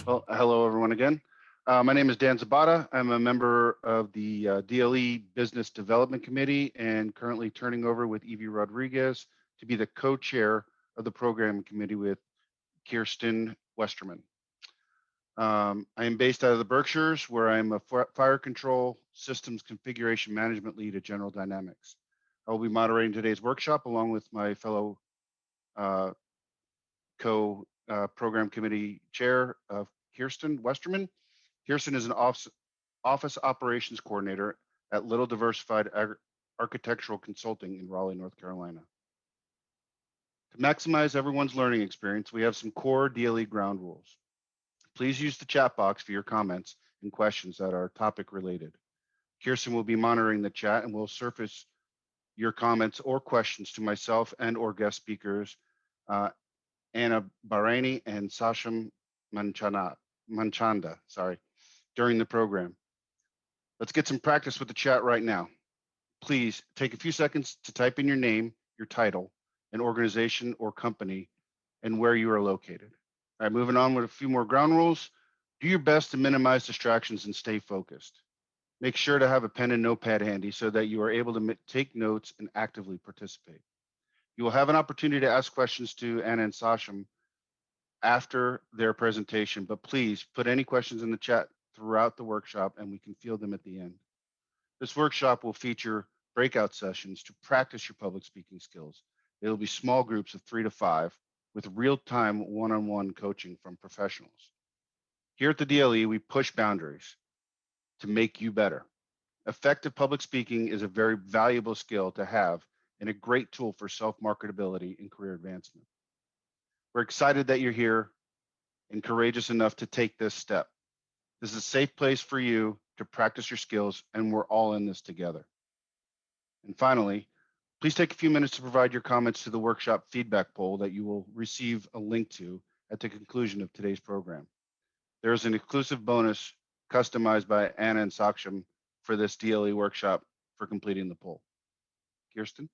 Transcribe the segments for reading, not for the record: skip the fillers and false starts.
Well, hello everyone again. My name is Dan Zabata. I'm a member of the DLE Business Development Committee and currently turning over with Evie Rodriguez to be the co-chair of the program committee with Kirsten Westerman. I am based out of the Berkshires, where I'm a fire control systems configuration management lead at General Dynamics. I will be moderating today's workshop along with my fellow program committee chair of Kirsten Westerman. Kirsten is an office operations coordinator at Little Diversified Architectural Consulting in Raleigh, North Carolina. To maximize everyone's learning experience, we have some core DLE ground rules. Please use the chat box for your comments and questions that are topic related. Kirsten will be monitoring the chat and will surface your comments or questions to myself and or guest speakers, Anna Bahrani and Saksham Manchanda, during the program. Let's get some practice with the chat right now. Please take a few seconds to type in your name, your title, an organization or company, and where you are located. All right, moving on with a few more ground rules. Do your best to minimize distractions and stay focused. Make sure to have a pen and notepad handy so that you are able to take notes and actively participate. You will have an opportunity to ask questions to Anna and Saksham after their presentation, but please put any questions in the chat throughout the workshop and we can field them at the end. This workshop will feature breakout sessions to practice your public speaking skills. It will be small groups of 3 to 5 with real-time one-on-one coaching from professionals. Here at the DLE, we push boundaries to make you better. Effective public speaking is a very valuable skill to have and a great tool for self-marketability and career advancement. We're excited that you're here and courageous enough to take this step. This is a safe place for you to practice your skills, and we're all in this together. And finally, please take a few minutes to provide your comments to the workshop feedback poll that you will receive a link to at the conclusion of today's program. There is an exclusive bonus customized by Anna and Saksham for this DLE workshop for completing the poll. Kirsten?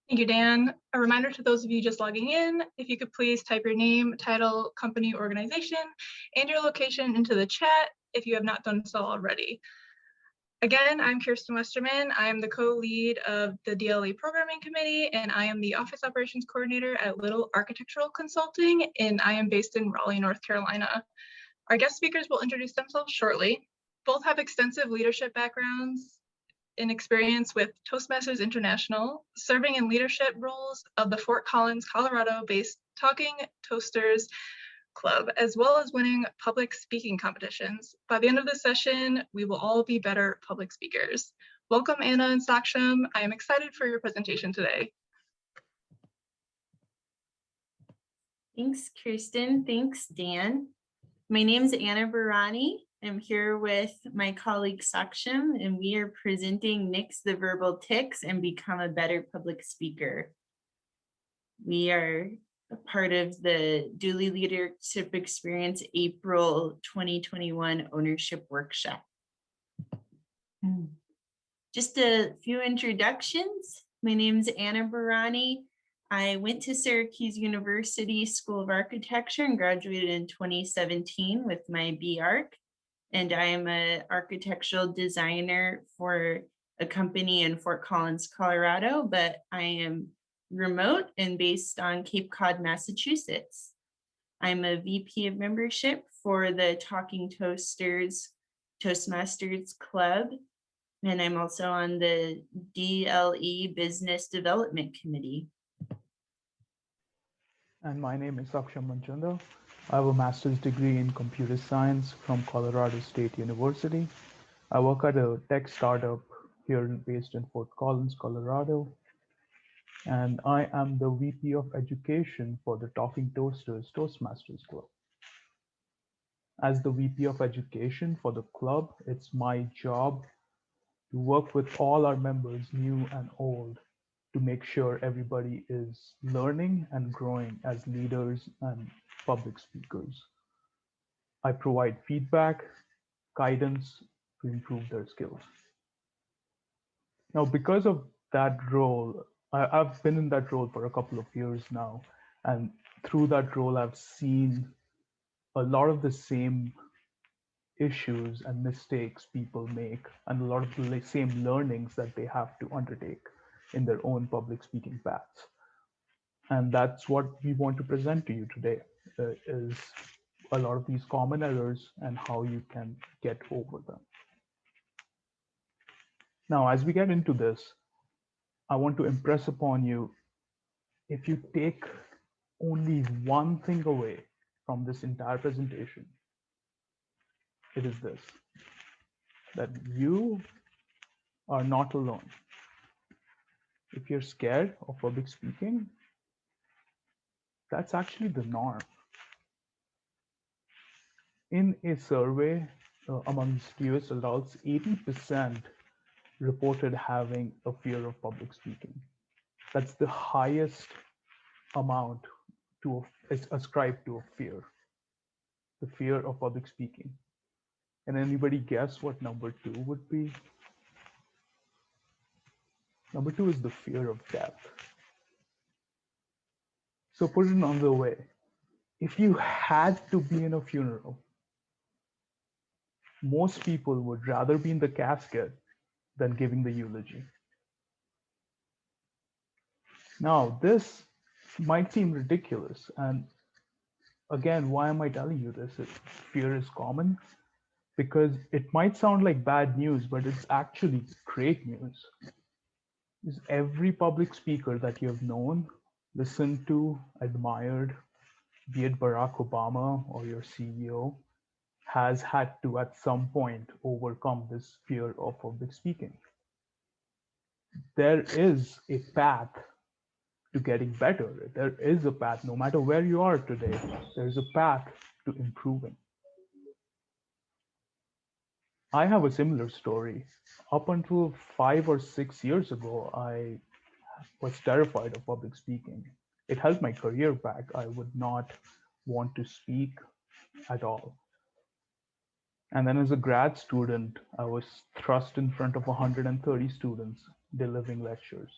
Thank you, Dan. A reminder to those of you just logging in, if you could please type your name, title, company, organization, and your location into the chat if you have not done so already. Again, I'm Kirsten Westerman. I am the co-lead of the DLE Programming Committee, and I am the Office Operations Coordinator at Little Architectural Consulting, and I am based in Raleigh, North Carolina. Our guest speakers will introduce themselves shortly. Both have extensive leadership backgrounds and experience with Toastmasters International, serving in leadership roles of the Fort Collins, Colorado-based Talking Toasters Club, as well as winning public speaking competitions. By the end of the session, we will all be better public speakers. Welcome, Anna and Saksham. I am excited for your presentation today. Thanks, Kirsten. Thanks, Dan. My name is Anna Bahrani. I'm here with my colleague Saksham, and we are presenting Nix the Verbal Tics and Become a Better Public Speaker. We are a part of the Dulye Leadership Experience April 2021 Ownership Workshop. Just a few introductions. My name is Anna Bahrani. I went to Syracuse University School of Architecture and graduated in 2017 with my B.Arch. And I am an architectural designer for a company in Fort Collins, Colorado, but I am remote and based on Cape Cod, Massachusetts. I'm a VP of membership for the Talking Toasters Toastmasters Club, and I'm also on the DLE Business Development Committee. And my name is Saksham Manchanda. I have a master's degree in computer science from Colorado State University. I work at a tech startup here based in Fort Collins, Colorado. And I am the VP of Education for the Talking Toasters Toastmasters Club. As the VP of Education for the club, it's my job to work with all our members, new and old, to make sure everybody is learning and growing as leaders and public speakers. I provide feedback, guidance to improve their skills. Now, because of that role, I've been in that role for a couple of years now, and through that role, I've seen a lot of the same issues and mistakes people make, and a lot of the same learnings that they have to undertake in their own public speaking paths. And that's what we want to present to you today, is a lot of these common errors and how you can get over them. Now, as we get into this, I want to impress upon you, if you take only one thing away from this entire presentation, it is this: that you are not alone. If you're scared of public speaking, that's actually the norm. In a survey amongst US adults, 80% reported having a fear of public speaking. That's the highest amount is ascribed to a fear, the fear of public speaking. And anybody guess what number 2 would be? Number 2 is the fear of death. So put it another way, if you had to be in a funeral, most people would rather be in the casket than giving the eulogy. Now, this might seem ridiculous. And again, why am I telling you this? Fear is common because it might sound like bad news, but it's actually great news. Is every public speaker that you have known, listened to, admired, be it Barack Obama or your CEO, has had to at some point overcome this fear of public speaking. There is a path to getting better. There is a path, no matter where you are today, there's a path to improving. I have a similar story. Up until 5 or 6 years ago, I was terrified of public speaking. It held my career back. I would not want to speak at all. And then as a grad student, I was thrust in front of 130 students delivering lectures.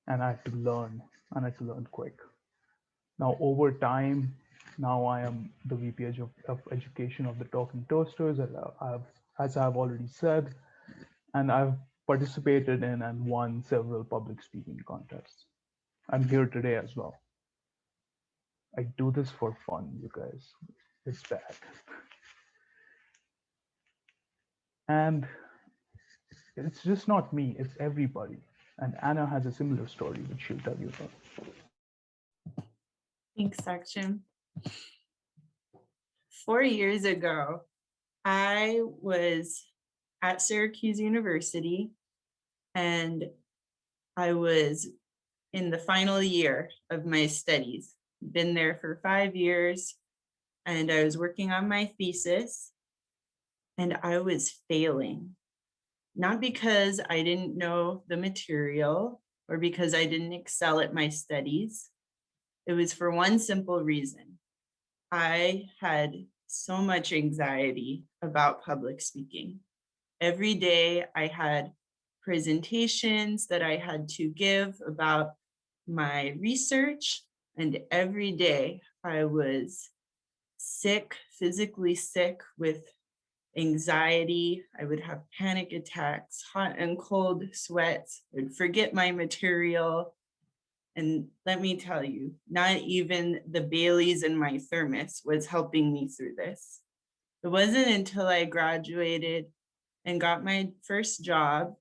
And I had to learn, and I had to learn quick. Now, over time, now I am the VP of Education of the Talking Toasters, as I've already said, and I've participated in and won several public speaking contests. I'm here today as well. I do this for fun, you guys. It's bad. And it's just not me, it's everybody. And Anna has a similar story, which she'll tell you about. Thanks, Saksham. 4 years ago, I was at Syracuse University, and I was in the final year of my studies. Been there for 5 years, and I was working on my thesis, and I was failing. Not because I didn't know the material or because I didn't excel at my studies. It was for one simple reason. I had so much anxiety about public speaking. Every day I had presentations that I had to give about my research, and every day I was sick, physically sick with anxiety. I would have panic attacks, hot and cold sweats. I would forget my material. And let me tell you, not even the Baileys in my thermos was helping me through this. It wasn't until I graduated and got my first job,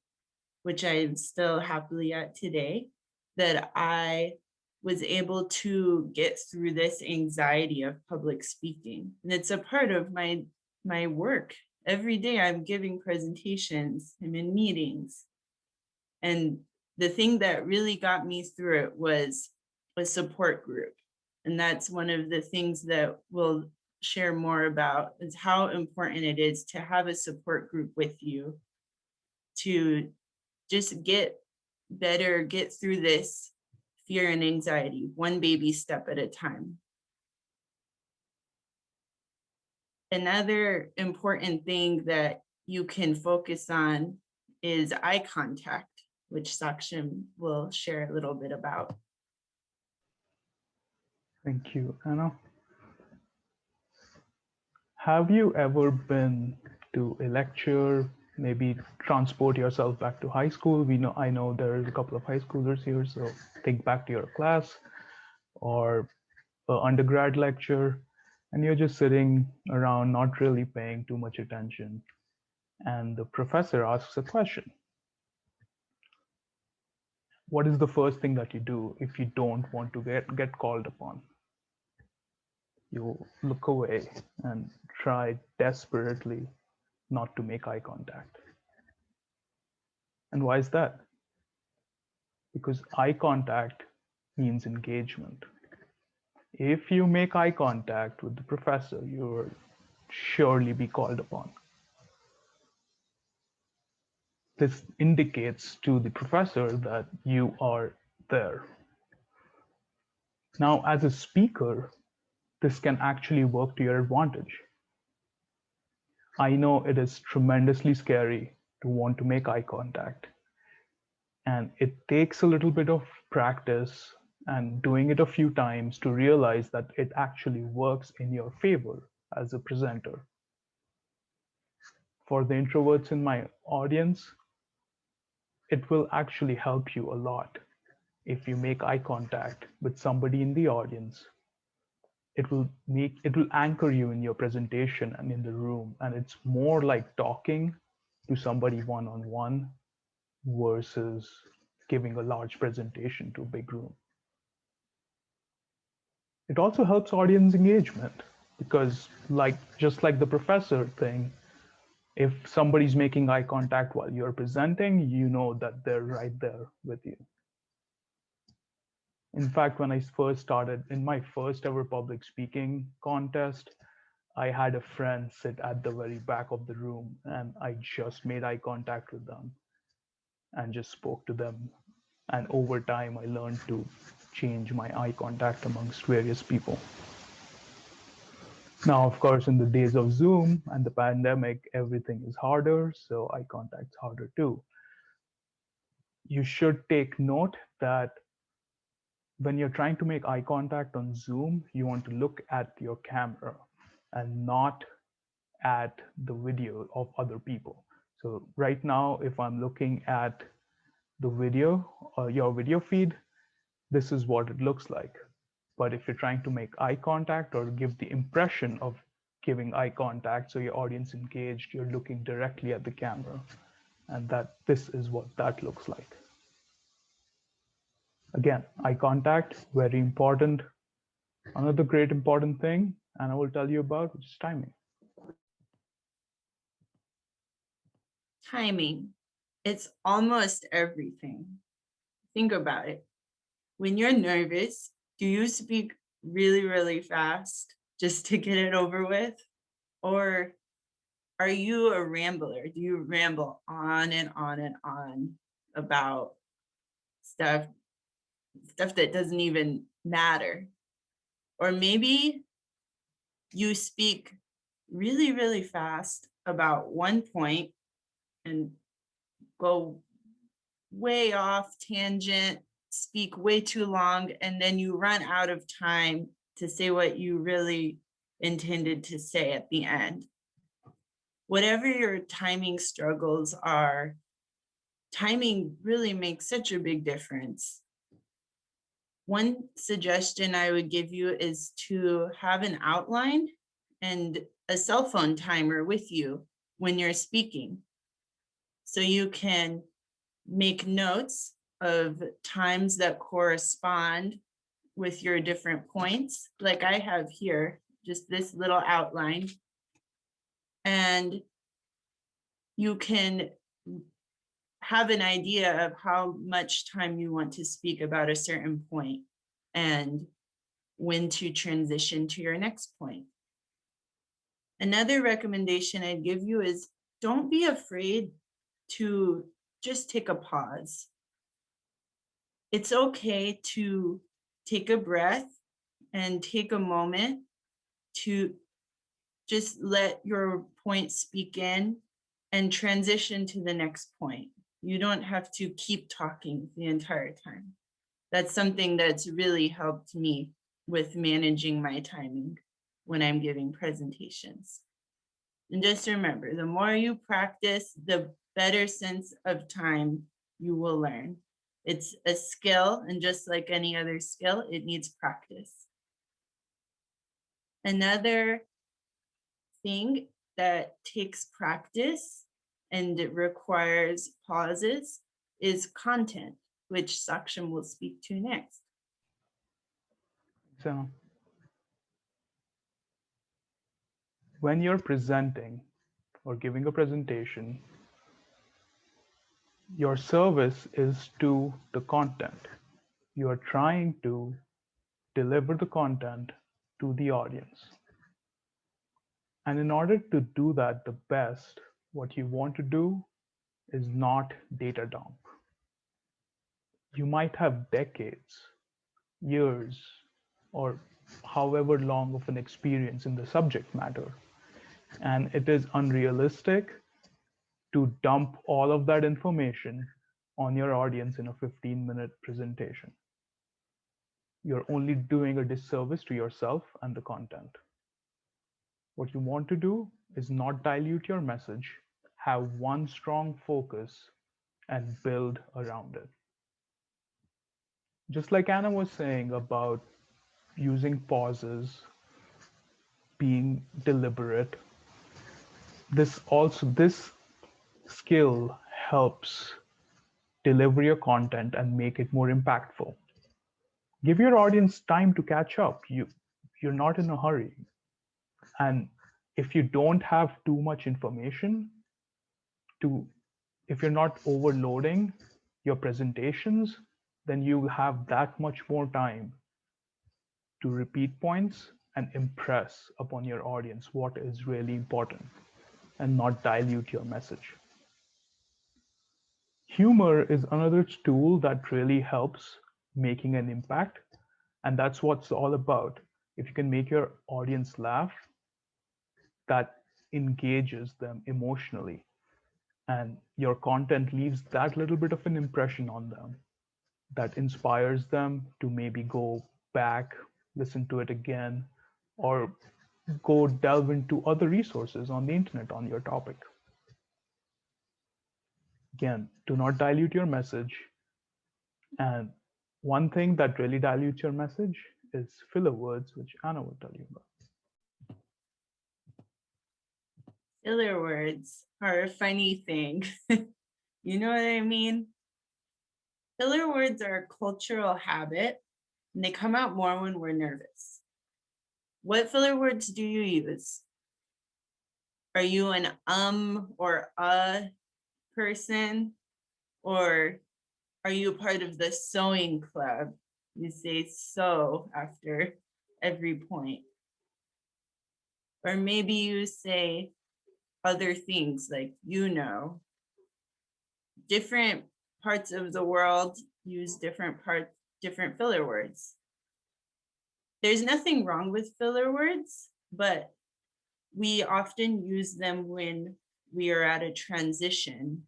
which I'm still happily at today, that I was able to get through this anxiety of public speaking. And it's a part of my work. Every day I'm giving presentations, I'm in meetings. And the thing that really got me through it was a support group. And that's one of the things that we'll share more about, is how important it is to have a support group with you to just get better, get through this fear and anxiety, one baby step at a time. Another important thing that you can focus on is eye contact, which Saksham will share a little bit about. Thank you, Anna. Have you ever been to a lecture, maybe transport yourself back to high school? I know there's a couple of high schoolers here, so think back to your class or an undergrad lecture, and you're just sitting around not really paying too much attention, and the professor asks a question. What is the first thing that you do if you don't want to get called upon? You look away and try desperately not to make eye contact. And why is that? Because eye contact means engagement. If you make eye contact with the professor, you will surely be called upon. This indicates to the professor that you are there. Now, as a speaker, this can actually work to your advantage. I know it is tremendously scary to want to make eye contact. And it takes a little bit of practice and doing it a few times to realize that it actually works in your favor as a presenter. For the introverts in my audience, it will actually help you a lot if you make eye contact with somebody in the audience. It will anchor you in your presentation and in the room, and it's more like talking to somebody one-on-one versus giving a large presentation to a big room. It also helps audience engagement because just like the professor thing, if somebody's making eye contact while you're presenting, you know that they're right there with you. In fact, when I first started in my first ever public speaking contest, I had a friend sit at the very back of the room and I just made eye contact with them and just spoke to them. And over time, I learned to change my eye contact amongst various people. Now, of course, in the days of Zoom and the pandemic, everything is harder, so eye contact's harder too. You should take note that when you're trying to make eye contact on Zoom, you want to look at your camera and not at the video of other people. So right now, if I'm looking at the video, your video feed, this is what it looks like. But if you're trying to make eye contact or give the impression of giving eye contact so your audience engaged, you're looking directly at the camera. And this is what that looks like. Again, eye contact, very important. Another great important thing, and I will tell you about, which is timing. Timing. It's almost everything. Think about it. When you're nervous, do you speak really, really fast just to get it over with? Or are you a rambler? Do you ramble on and on and on about stuff that doesn't even matter? Or maybe you speak really, really fast about one point and go way off tangent, speak way too long, and then you run out of time to say what you really intended to say at the end. Whatever your timing struggles are, timing really makes such a big difference. One suggestion I would give you is to have an outline and a cell phone timer with you when you're speaking. So you can make notes of times that correspond with your different points. Like I have here, just this little outline. And you can have an idea of how much time you want to speak about a certain point and when to transition to your next point. Another recommendation I'd give you is don't be afraid to just take a pause. It's okay to take a breath and take a moment to just let your point speak in and transition to the next point. You don't have to keep talking the entire time. That's something that's really helped me with managing my timing when I'm giving presentations. And just remember, the more you practice, the better sense of time you will learn. It's a skill, and just like any other skill, it needs practice. Another thing that takes practice and it requires pauses is content, which Saksham will speak to next. So when you're presenting or giving a presentation, your service is to the content. You are trying to deliver the content to the audience. And in order to do that the best, what you want to do is not data dump. You might have decades, years, or however long of an experience in the subject matter. And it is unrealistic to dump all of that information on your audience in a 15-minute presentation. You're only doing a disservice to yourself and the content. What you want to do is not dilute your message, have one strong focus, and build around it. Just like Anna was saying about using pauses, being deliberate, this skill helps deliver your content and make it more impactful. Give your audience time to catch up. You're not in a hurry. And if you don't have too much information, if you're not overloading your presentations, then you have that much more time to repeat points and impress upon your audience what is really important and not dilute your message. Humor is another tool that really helps making an impact, and that's what's all about. If you can make your audience laugh, that engages them emotionally, and your content leaves that little bit of an impression on them that inspires them to maybe go back, listen to it again, or go delve into other resources on the internet on your topic. Again, do not dilute your message. And one thing that really dilutes your message is filler words, which Anna will tell you about. Filler words are a funny thing. You know what I mean? Filler words are a cultural habit, and they come out more when we're nervous. What filler words do you use? Are you an or a person? Or are you part of the sewing club? You say so after every point. Or maybe you say other things like, you know. Different parts of the world use different filler words. There's nothing wrong with filler words, but we often use them when we are at a transition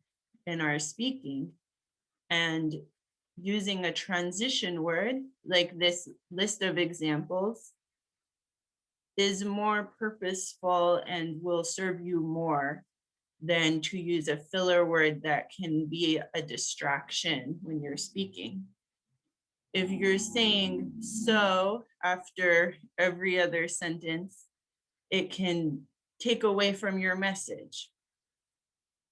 in our speaking. And using a transition word like this list of examples is more purposeful and will serve you more than to use a filler word that can be a distraction when you're speaking. If you're saying so after every other sentence, it can take away from your message.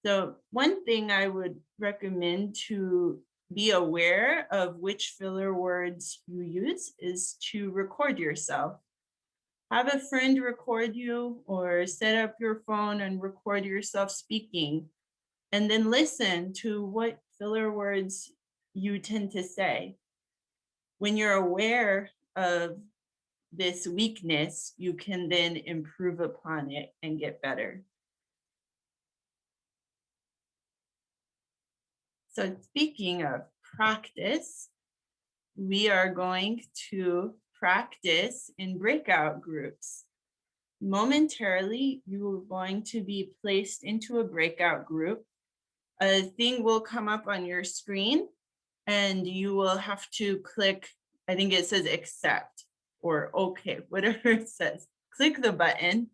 So one thing I would recommend to be aware of which filler words you use is to record yourself. Have a friend record you or set up your phone and record yourself speaking, and then listen to what filler words you tend to say. When you're aware of this weakness, you can then improve upon it and get better. So speaking of practice, we are going to practice in breakout groups. Momentarily, you are going to be placed into a breakout group. A thing will come up on your screen and you will have to click, I think it says accept or okay, whatever it says. Click the button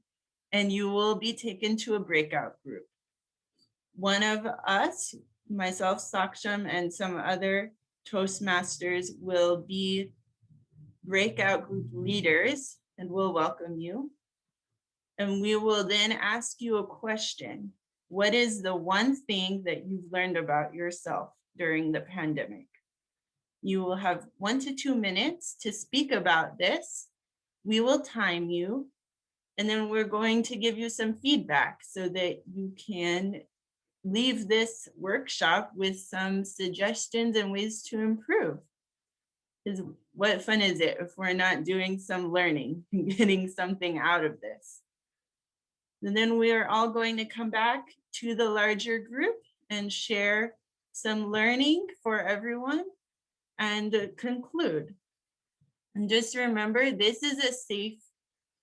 and you will be taken to a breakout group. One of us, myself, Saksham, and some other Toastmasters will be breakout group leaders, and we'll welcome you. And we will then ask you a question. What is the one thing that you've learned about yourself during the pandemic? You will have 1 to 2 minutes to speak about this. We will time you, and then we're going to give you some feedback so that you can leave this workshop with some suggestions and ways to improve. Because what fun is it if we're not doing some learning and getting something out of this? And then we are all going to come back to the larger group and share some learning for everyone and conclude. And just remember, this is a safe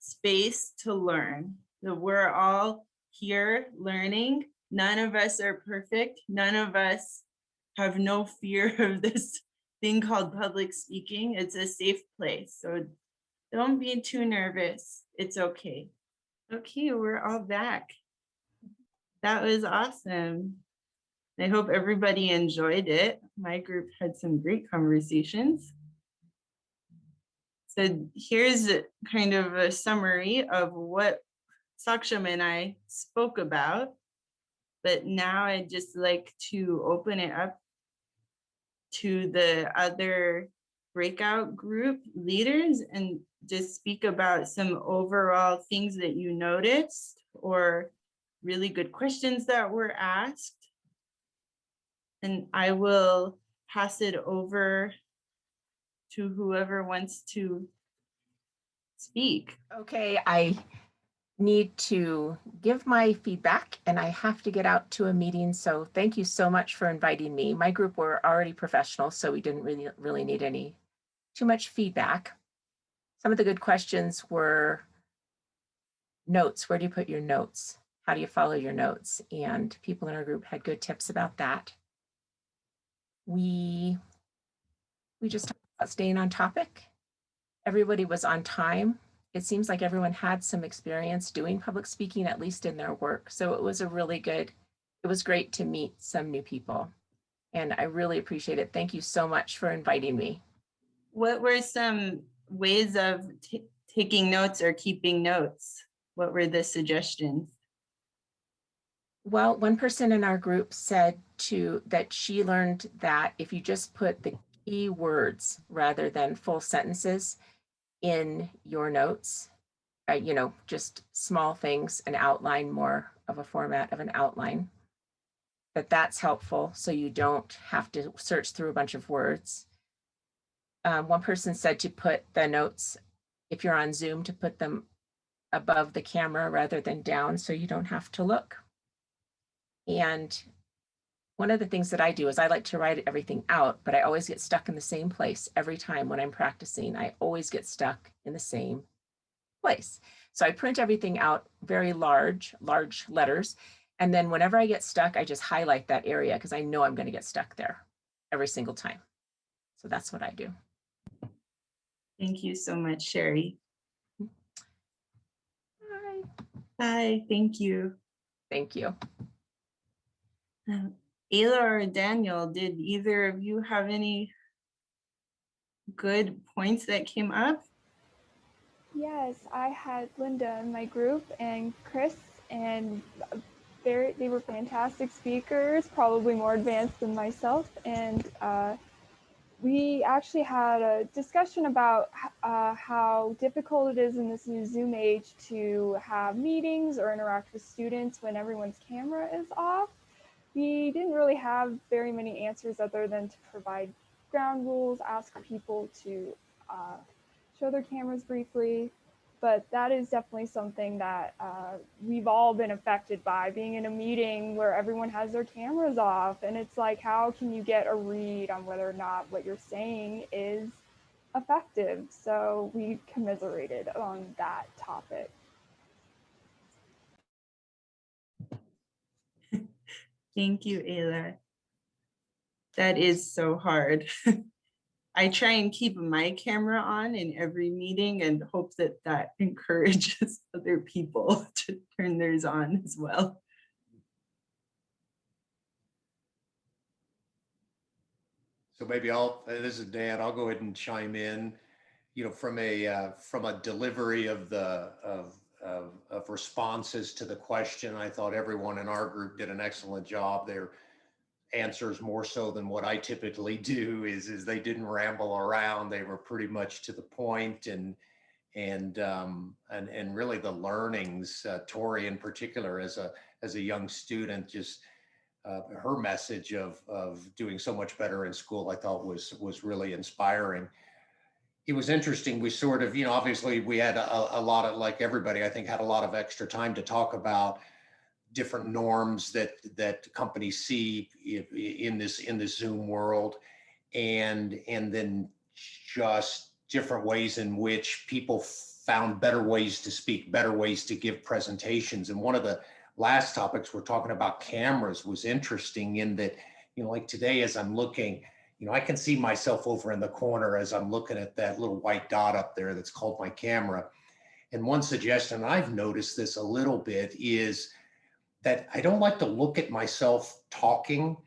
space to learn. So we're all here learning. None of us are perfect. None of us have no fear of this thing called public speaking. It's a safe place. So don't be too nervous. It's okay. Okay, we're all back. That was awesome. I hope everybody enjoyed it. My group had some great conversations. So here's kind of a summary of what Saksham and I spoke about. But now I'd just like to open it up to the other breakout group leaders and just speak about some overall things that you noticed or really good questions that were asked. And I will pass it over to whoever wants to speak. Okay, I need to give my feedback and I have to get out to a meeting. So thank you so much for inviting me. My group were already professional, so we didn't really need too much feedback. Some of the good questions were notes. Where do you put your notes? How do you follow your notes? And people in our group had good tips about that. We just talked about staying on topic. Everybody was on time. It seems like everyone had some experience doing public speaking, at least in their work. So it was it was great to meet some new people. And I really appreciate it. Thank you so much for inviting me. What were some ways of taking notes or keeping notes? What were the suggestions? Well, one person in our group said that she learned that if you just put the key words rather than full sentences in your notes, just small things, an outline, more of a format of an outline, that's helpful so you don't have to search through a bunch of words. One person said to put the notes, if you're on Zoom, to put them above the camera rather than down so you don't have to look. And one of the things that I do is I like to write everything out, but I always get stuck in the same place every time when I'm practicing. I always get stuck in the same place. So I print everything out very large letters. And then whenever I get stuck, I just highlight that area because I know I'm going to get stuck there every single time. So that's what I do. Thank you so much, Sherry. Hi. Hi, thank you. Thank you. Ayla or Daniel, did either of you have any good points that came up? Yes, I had Linda in my group and Chris, and they were fantastic speakers, probably more advanced than myself. And we actually had a discussion about how difficult it is in this new Zoom age to have meetings or interact with students when everyone's camera is off. We didn't really have very many answers other than to provide ground rules, ask people to show their cameras briefly, but that is definitely something that we've all been affected by, being in a meeting where everyone has their cameras off, and it's like, how can you get a read on whether or not what you're saying is effective? So we commiserated on that topic. Thank you, Ayla. That is so hard. I try and keep my camera on in every meeting and hope that that encourages other people to turn theirs on as well. So maybe this is Dan, I'll go ahead and chime in. You know, from a delivery of of responses to the question, I thought everyone in our group did an excellent job. Their answers, more so than what I typically do, is they didn't ramble around. They were pretty much to the point, and really the learnings. Tori in particular, as a young student, just her message of doing so much better in school, I thought was really inspiring. It was interesting. We sort of, obviously we had a lot of, like everybody, I think, had a lot of extra time to talk about different norms that companies see in this Zoom world, and then just different ways in which people found better ways to speak, better ways to give presentations. And one of the last topics we're talking about, cameras, was interesting in that, like today as I'm looking, I can see myself over in the corner as I'm looking at that little white dot up there that's called my camera. And one suggestion, I've noticed this a little bit, is that I don't like to look at myself talking,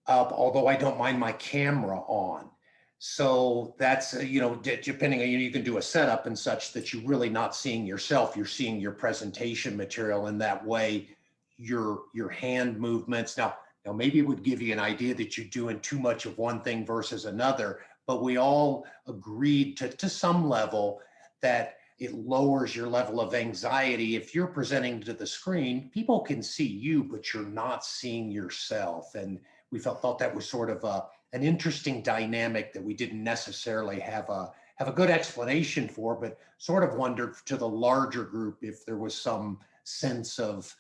although I don't mind my camera on. So that's, depending on, you can do a setup and such that you're really not seeing yourself, you're seeing your presentation material. In that way, your hand movements. Now maybe it would give you an idea that you're doing too much of one thing versus another, but we all agreed to some level that it lowers your level of anxiety. If you're presenting to the screen, people can see you, but you're not seeing yourself. And we thought that was sort of an interesting dynamic that we didn't necessarily have a good explanation for, but sort of wondered to the larger group if there was some sense of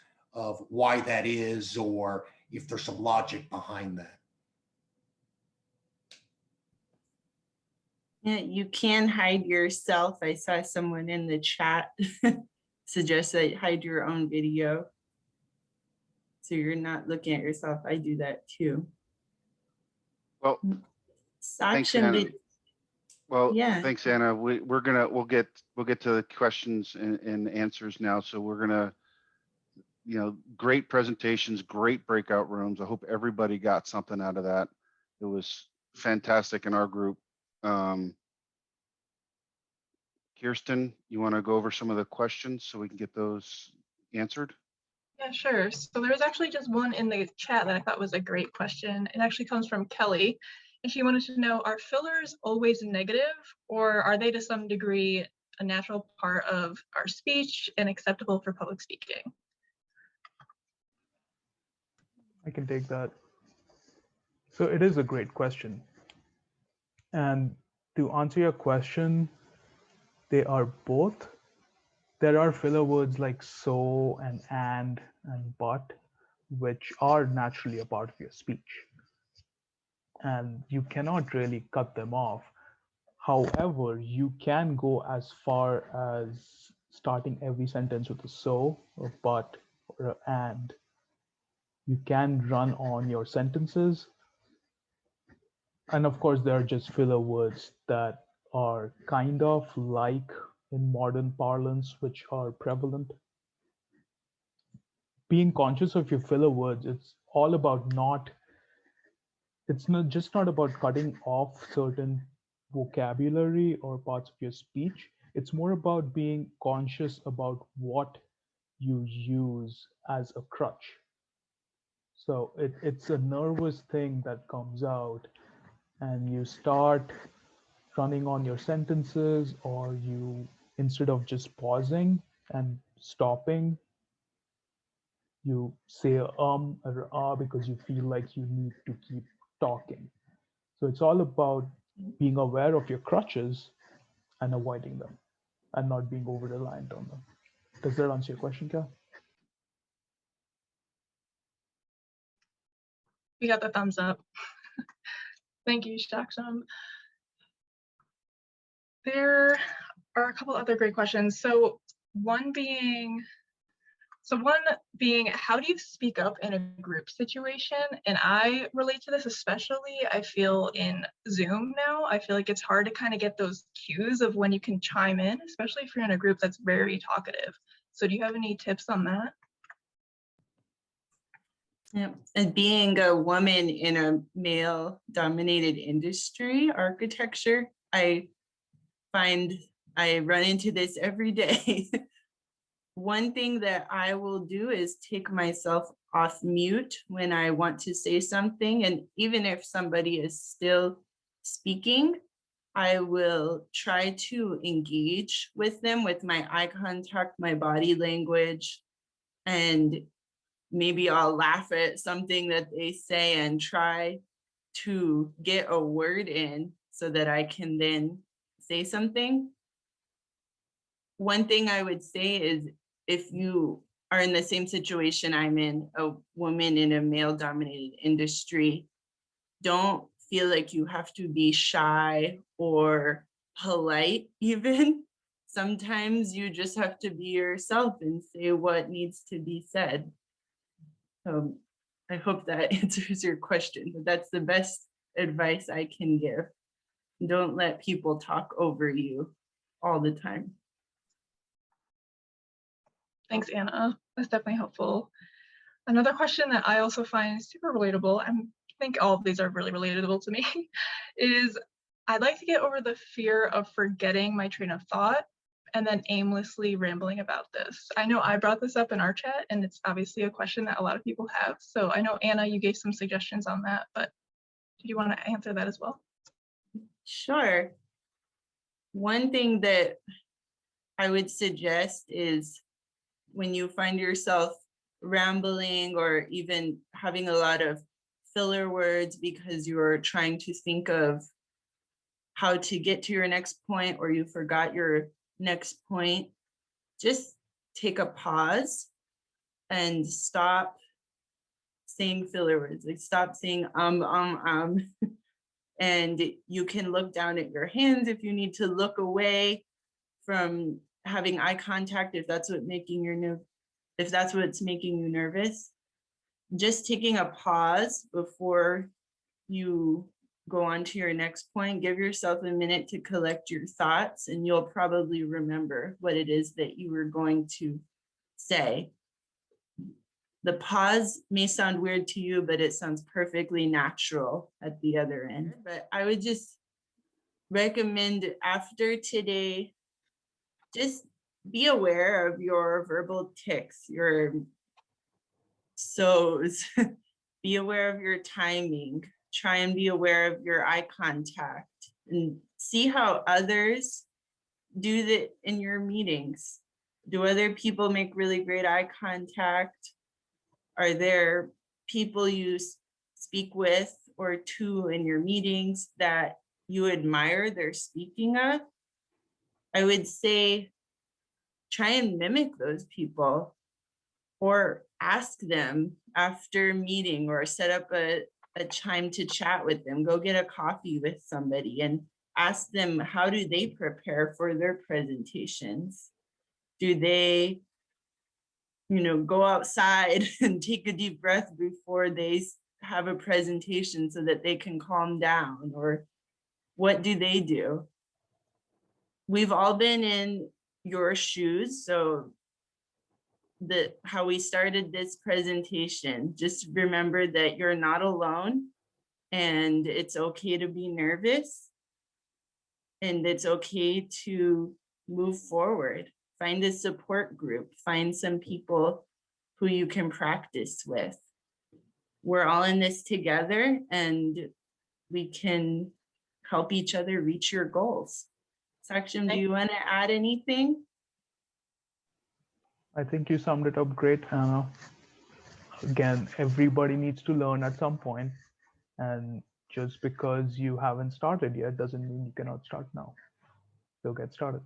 why that is, or if there's some logic behind that. Yeah, you can hide yourself. I saw someone in the chat suggest that hide your own video, so you're not looking at yourself. I do that too. Well, thanks, Saksham, Anna. Well, yeah. thanks, Anna. We'll get to the questions and answers now. So we're gonna, great presentations, great breakout rooms. I hope everybody got something out of that. It was fantastic in our group. Kirsten, you want to go over some of the questions so we can get those answered? Yeah, sure. So there was actually just one in the chat that I thought was a great question. It actually comes from Kelly, and she wanted to know, are fillers always negative, or are they to some degree a natural part of our speech and acceptable for public speaking? I can take that. So it is a great question. And to answer your question, they are both. There are filler words like so and but, which are naturally a part of your speech. And you cannot really cut them off. However, you can go as far as starting every sentence with a so, or but, or and. You can run on your sentences. And of course, there are just filler words that are kind of like in modern parlance, which are prevalent. Being conscious of your filler words, it's all about it's not about cutting off certain vocabulary or parts of your speech. It's more about being conscious about what you use as a crutch. So it's a nervous thing that comes out, and you start running on your sentences, or you, instead of just pausing and stopping, you say or because you feel like you need to keep talking. So it's all about being aware of your crutches and avoiding them, and not being over reliant on them. Does that answer your question, Cal? We got the thumbs up. Thank you, Saksham. There are a couple other great questions. So one being, So one being, how do you speak up in a group situation? And I relate to this, especially I feel in Zoom now. I feel like it's hard to kind of get those cues of when you can chime in, especially if you're in a group that's very talkative. So do you have any tips on that? Yeah. And being a woman in a male dominated industry, architecture, I find I run into this every day. One thing that I will do is take myself off mute when I want to say something. And even if somebody is still speaking, I will try to engage with them with my eye contact, my body language, and maybe I'll laugh at something that they say and try to get a word in so that I can then say something. One thing I would say is, if you are in the same situation I'm in, a woman in a male dominated industry, don't feel like you have to be shy or polite even. Sometimes you just have to be yourself and say what needs to be said. I hope that answers your question, but that's the best advice I can give. Don't let people talk over you all the time. Thanks, Anna. That's definitely helpful. Another question that I also find super relatable, I think all of these are really relatable to me, is I'd like to get over the fear of forgetting my train of thought and then aimlessly rambling about this. I know I brought this up in our chat, and it's obviously a question that a lot of people have. So I know, Anna, you gave some suggestions on that, but do you want to answer that as well? Sure. One thing that I would suggest is, when you find yourself rambling or even having a lot of filler words because you're trying to think of how to get to your next point, or you forgot your next point, just take a pause and stop saying filler words. Like, stop saying and you can look down at your hands if you need to look away from having eye contact, if that's what's making you nervous. Just taking a pause before you go on to your next point. Give yourself a minute to collect your thoughts, and you'll probably remember what it is that you were going to say. The pause may sound weird to you, but it sounds perfectly natural at the other end. But I would just recommend, after today, just be aware of your verbal tics, your so's, be aware of your timing, try and be aware of your eye contact, and see how others do that in your meetings. Do other people make really great eye contact? Are there people you speak with or to in your meetings that you admire their speaking of? I would say try and mimic those people, or ask them after meeting, or set up a time to chat with them. Go get a coffee with somebody and ask them, how do they prepare for their presentations? Do they, go outside and take a deep breath before they have a presentation so that they can calm down? Or what do they do? We've all been in your shoes. So how we started this presentation, just remember that you're not alone, and it's okay to be nervous, and it's okay to move forward. Find a support group, find some people who you can practice with. We're all in this together, and we can help each other reach your goals. Saksham, do you want to add anything? I think you summed it up great, Anna. Again, everybody needs to learn at some point, and just because you haven't started yet doesn't mean you cannot start now. So get started.